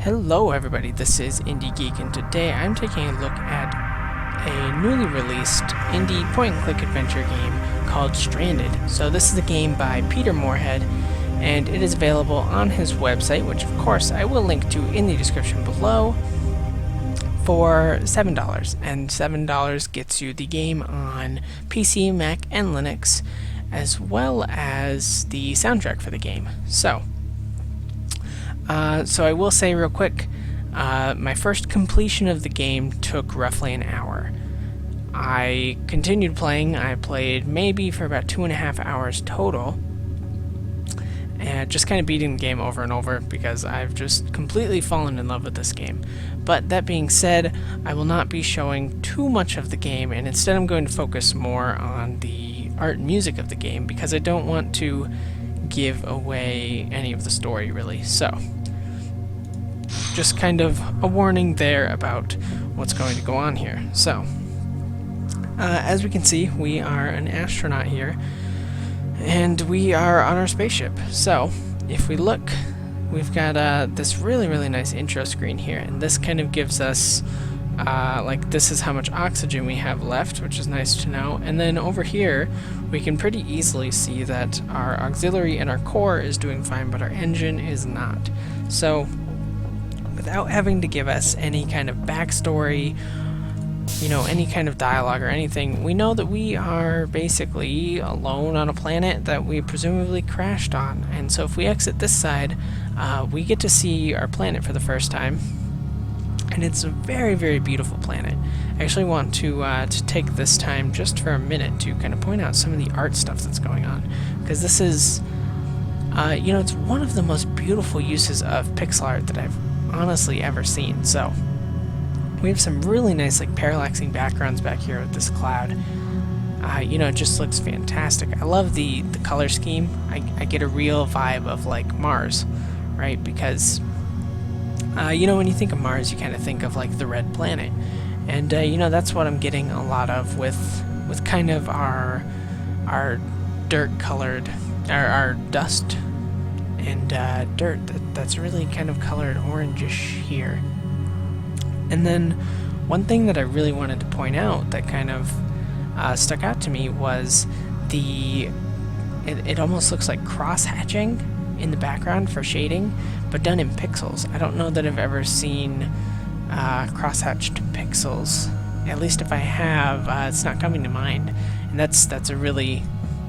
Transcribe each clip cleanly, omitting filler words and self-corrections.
Hello everybody, this is IndieGeek, and today I'm taking a look at a newly released indie point-and-click adventure game called Stranded. So this is a game by Peter Moorehead, and it is available on his website, which of course I will link to in the description below, for $7. And $7 gets you the game on PC, Mac, and Linux, as well as the soundtrack for the game. So I will say real quick, my first completion of the game took roughly an hour. I continued playing. I played maybe for about 2.5 hours total, and just kind of beating the game over and over because I've just completely fallen in love with this game. But that being said, I will not be showing too much of the game, and instead I'm going to focus more on the art and music of the game because I don't want to give away any of the story, really. So just kind of a warning there about what's going to go on here. So as we can see, we are an astronaut here, and we are on our spaceship. So if we look, we've got this really nice intro screen here, and this kind of gives us like, this is how much oxygen we have left, which is nice to know. And then over here we can pretty easily see that our auxiliary and our core is doing fine, but our engine is not. So without having to give us any kind of backstory, any kind of dialogue or anything, we know that we are basically alone on a planet that we presumably crashed on. And so if we exit this side, we get to see our planet for the first time. And it's a very beautiful planet. I actually want to take this time just for a minute to kind of point out some of the art stuff that's going on, because this is, it's one of the most beautiful uses of pixel art that I've honestly ever seen. So we have some really nice, like, parallaxing backgrounds back here with this cloud. It just looks fantastic. I love the color scheme. I get a real vibe of, like, Mars, right? Because when you think of Mars, you kind of think of, like, the red planet. And, that's what I'm getting a lot of with kind of our dirt-colored, our dust and dirt that's really kind of colored orangish here. And then one thing that I really wanted to point out that kind of stuck out to me was it almost looks like cross-hatching in the background for shading, but done in pixels. I don't know that I've ever seen cross-hatched pixels. At least if I have, it's not coming to mind. And that's a really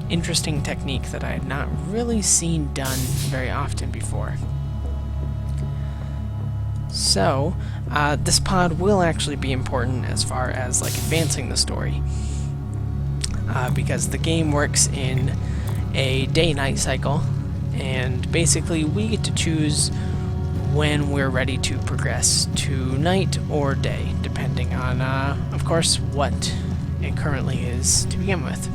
interesting technique that I had not really seen done very often before. So this pod will actually be important as far as, like, advancing the story, because the game works in a day-night cycle. And basically we get to choose when we're ready to progress to night or day, depending on, of course, what it currently is to begin with.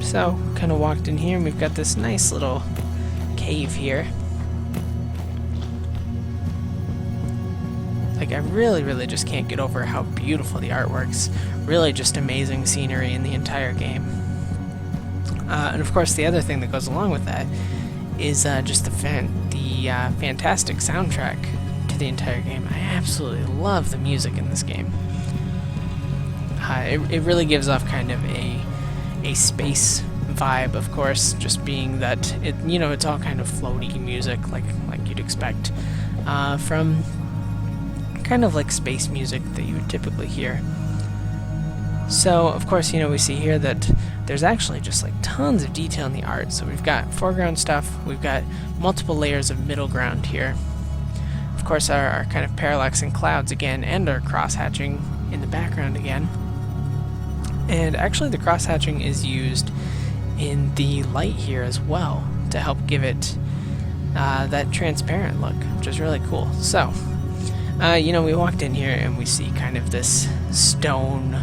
So, kind of walked in here, and we've got this nice little cave here. Like, I really just can't get over how beautiful the artwork's. Really just amazing scenery in the entire game. And of course, the other thing that goes along with that is just the fantastic soundtrack to the entire game. I absolutely love the music in this game. It really gives off kind of a space vibe, of course, just being that it's all kind of floaty music, like you'd expect from kind of like space music that you would typically hear. So, of course, we see here that there's actually just, like, tons of detail in the art. So we've got foreground stuff, we've got multiple layers of middle ground here. Of course, our kind of parallaxing clouds again, and our cross-hatching in the background again. And actually the cross-hatching is used in the light here as well to help give it that transparent look, which is really cool. So, we walked in here and we see kind of this stone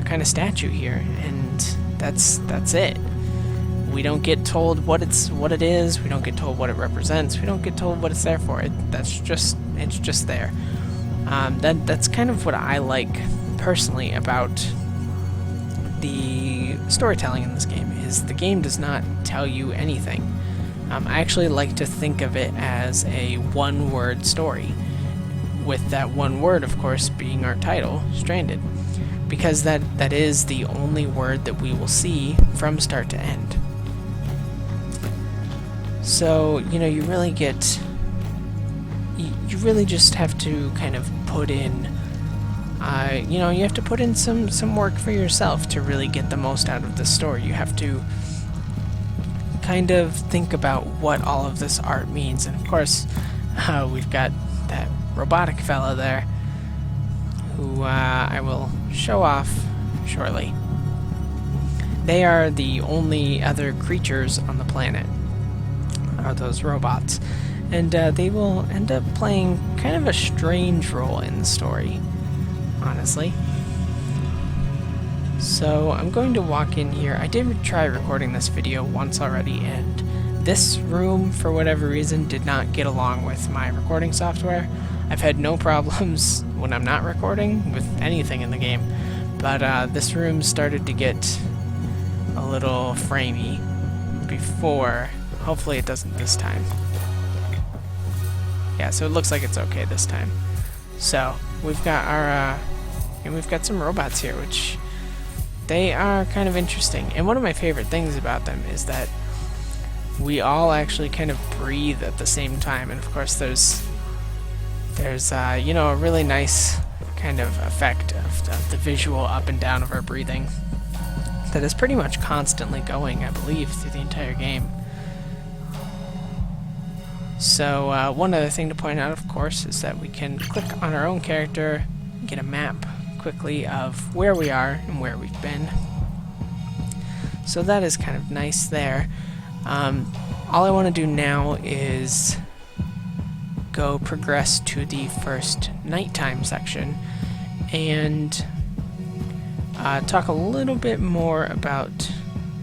kind of statue here, and that's it. We don't get told what it is. We don't get told what it represents. We don't get told what it's there for. It's just there. That's kind of what I like personally about the storytelling in this game. Is the game does not tell you anything. I actually like to think of it as a one-word story, with that one word, of course, being our title, Stranded, because that is the only word that we will see from start to end. So, you really get... You really just have to kind of put in... you have to put in some work for yourself to really get the most out of the story. You have to kind of think about what all of this art means. And of course, we've got that robotic fella there, who I will show off shortly. They are the only other creatures on the planet, are those robots. And they will end up playing kind of a strange role in the story, honestly. So I'm going to walk in here. I did try recording this video once already, and this room, for whatever reason, did not get along with my recording software. I've had no problems when I'm not recording with anything in the game, but this room started to get a little framey before. Hopefully it doesn't this time. Yeah, so it looks like it's okay this time. So we've got our and we've got some robots here, which they are kind of interesting. And one of my favorite things about them is that we all actually kind of breathe at the same time. And of course there's a really nice kind of effect of the visual up and down of our breathing that is pretty much constantly going, I believe, through the entire game. So one other thing to point out, of course, is that we can click on our own character, get a map quickly of where we are and where we've been. So that is kind of nice there. All I want to do now is go progress to the first nighttime section and talk a little bit more about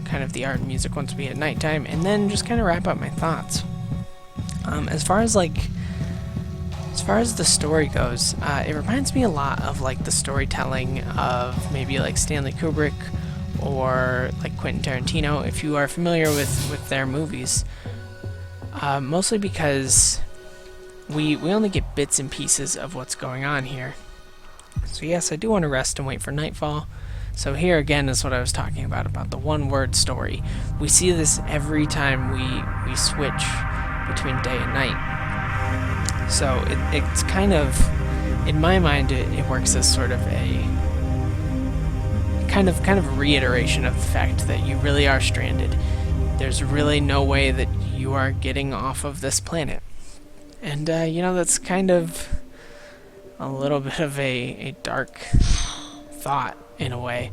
kind of the art and music once we hit nighttime, and then just kind of wrap up my thoughts. As far as the story goes, it reminds me a lot of like the storytelling of maybe like Stanley Kubrick or like Quentin Tarantino, if you are familiar with their movies. Mostly because we only get bits and pieces of what's going on here. So yes, I do want to rest and wait for nightfall. So here again is what I was talking about the one-word story. We see this every time we switch between day and night. So it's kind of, in my mind, it works as sort of a kind of reiteration of the fact that you really are stranded. There's really no way that you are getting off of this planet. And, that's kind of a little bit of a dark thought, in a way.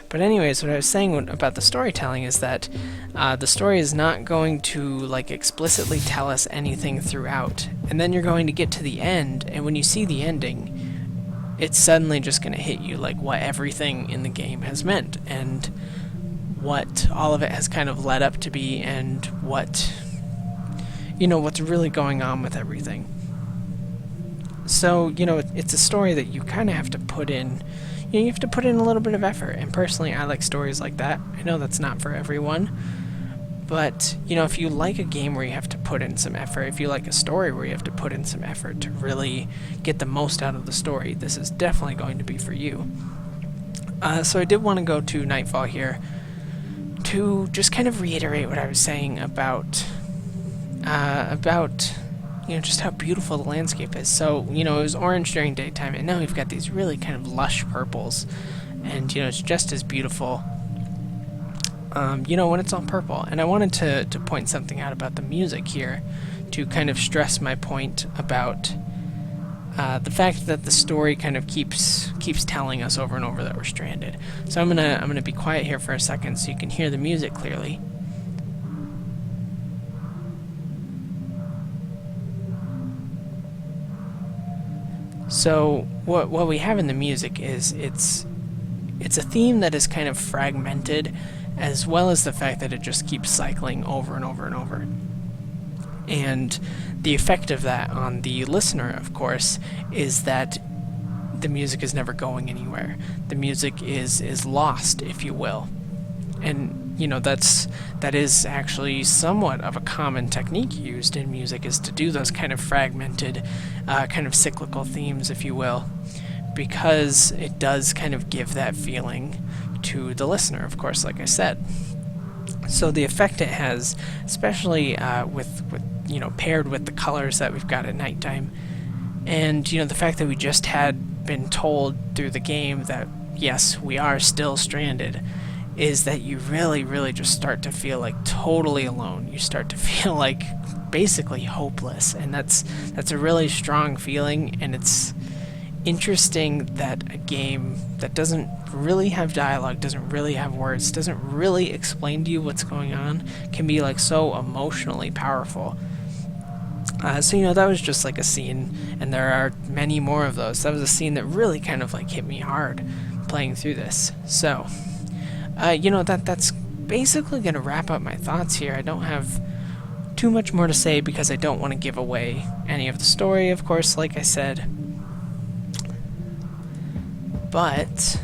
But anyways, what I was saying about the storytelling is that the story is not going to like explicitly tell us anything throughout, and then you're going to get to the end, and when you see the ending, it's suddenly just going to hit you like what everything in the game has meant, and what all of it has kind of led up to be, and what's really going on with everything. So, it's a story that you kind of have to put in. You have to put in a little bit of effort, and personally I like stories like that. I know that's not for everyone, but if you like a game where you have to put in some effort, if you like a story where you have to put in some effort to really get the most out of the story, this is definitely going to be for you. So I did want to go to Nightfall here to just kind of reiterate what I was saying about just how beautiful the landscape is. So, it was orange during daytime, and now we've got these really kind of lush purples, and, it's just as beautiful, when it's all purple. And I wanted to point something out about the music here to kind of stress my point about the fact that the story kind of keeps telling us over and over that we're stranded. So I'm gonna be quiet here for a second so you can hear the music clearly. So what we have in the music is it's a theme that is kind of fragmented, as well as the fact that it just keeps cycling over and over and over. And the effect of that on the listener, of course, is that the music is never going anywhere. The music is lost, if you will. And that is actually somewhat of a common technique used in music, is to do those kind of fragmented, kind of cyclical themes, if you will, because it does kind of give that feeling to the listener, of course, like I said. So the effect it has, especially with paired with the colors that we've got at nighttime, and the fact that we just had been told through the game that yes, we are still stranded, is that you really, really just start to feel like totally alone. You start to feel like basically hopeless, and that's a really strong feeling. And it's interesting that a game that doesn't really have dialogue, doesn't really have words, doesn't really explain to you what's going on, can be like so emotionally powerful. So that was just like a scene, and there are many more of those. That was a scene that really kind of like hit me hard playing through this. So that's basically going to wrap up my thoughts here. I don't have too much more to say because I don't want to give away any of the story, of course, like I said. But,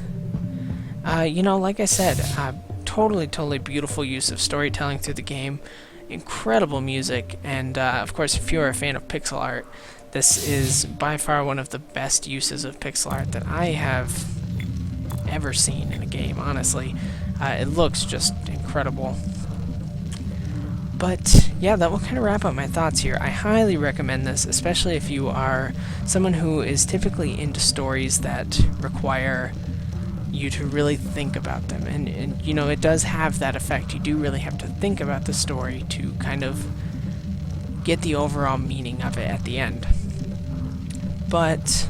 like I said, totally beautiful use of storytelling through the game, incredible music, and of course, if you're a fan of pixel art, this is by far one of the best uses of pixel art that I have ever seen in a game, honestly. It looks just incredible. But yeah, that will kind of wrap up my thoughts here. I highly recommend this, especially if you are someone who is typically into stories that require you to really think about them. And it does have that effect. You do really have to think about the story to kind of get the overall meaning of it at the end. But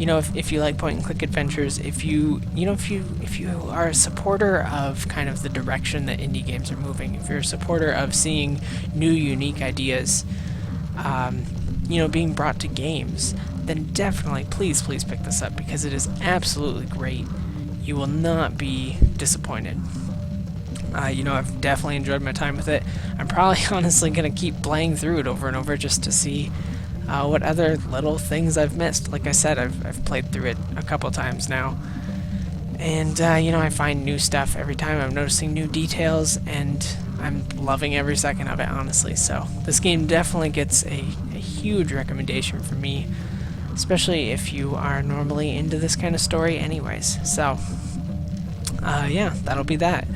if you like point and click adventures, if you are a supporter of kind of the direction that indie games are moving, if you're a supporter of seeing new unique ideas being brought to games, then definitely please pick this up, because it is absolutely great. You will not be disappointed. I've definitely enjoyed my time with it. I'm probably honestly going to keep playing through it over and over just to see what other little things I've missed. Like I said, I've played through it a couple times now, and I find new stuff every time. I'm noticing new details, and I'm loving every second of it, honestly. So this game definitely gets a huge recommendation from me, especially if you are normally into this kind of story anyways. So yeah, that'll be that.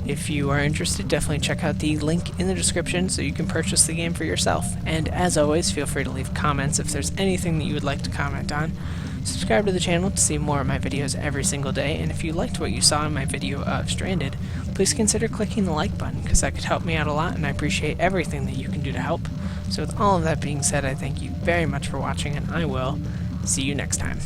If you are interested, definitely check out the link in the description so you can purchase the game for yourself. And as always, feel free to leave comments if there's anything that you would like to comment on. Subscribe to the channel to see more of my videos every single day, and if you liked what you saw in my video of Stranded, please consider clicking the like button, because that could help me out a lot, and I appreciate everything that you can do to help. So with all of that being said, I thank you very much for watching, and I will see you next time.